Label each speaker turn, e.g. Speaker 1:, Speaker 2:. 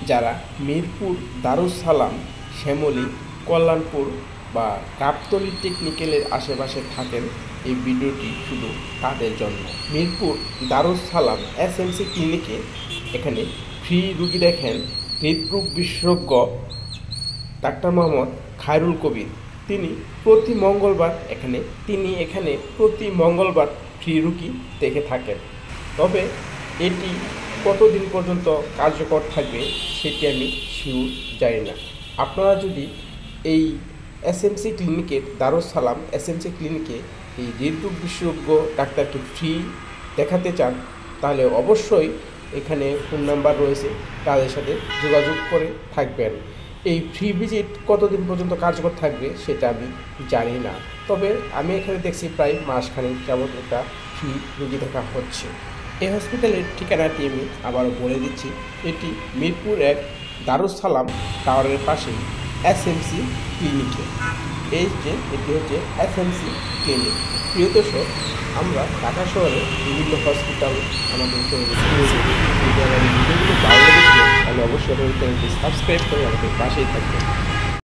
Speaker 1: যারা মিরপুর, দারুস সালাম, শ্যামলী, কল্যাণপুর বা গাবতলী টেকনিক্যালের আশেপাশে থাকেন, এই ভিডিওটি শুধু তাদের জন্য। মিরপুর দারুস সালাম এসএমসি ক্লিনিকে এখানে ফ্রি রুগী দেখেন হৃদরোগ বিশেষজ্ঞ ডাক্তার মোহাম্মদ খায়রুল কবির। তিনি প্রতি মঙ্গলবার ফ্রি রুগী দেখে থাকেন। তবে এটি কতদিন পর্যন্ত কার্যকর থাকবে সেটি আমি শিওর জানি না। আপনারা যদি এই এসএমসি ক্লিনিকের দারুস সালাম এসএমসি ক্লিনিকে এই হৃদরোগ বিশেষজ্ঞ ডাক্তারকে ফ্রি দেখাতে চান, তাহলে অবশ্যই এখানে ফোন নাম্বার রয়েছে, তাদের সাথে যোগাযোগ করে থাকবেন। এই ফ্রি ভিজিট কতদিন পর্যন্ত কার্যকর থাকবে সেটা আমি জানি না। তবে আমি এখানে দেখছি প্রায় মাসখানেক যাবৎ এটা ফ্রি রোগী দেখা হচ্ছে। এই হসপিটালের ঠিকানাটি আমি আবারও বলে দিচ্ছি। এটি মিরপুর 1 দারুস সালাম টাওয়ারের পাশেই এসএমসি ক্লিনিকে। এটি হচ্ছে এসএমসি ক্লিনিক। প্রিয় দর্শক, আমরা ঢাকা শহরে বিভিন্ন হসপিটাল আমাদের ভিডিওগুলো ভালো লেগেছে তাহলে অবশ্যই আমাদের চ্যানেলটি সাবস্ক্রাইব করে আমাদের পাশেই থাকবেন।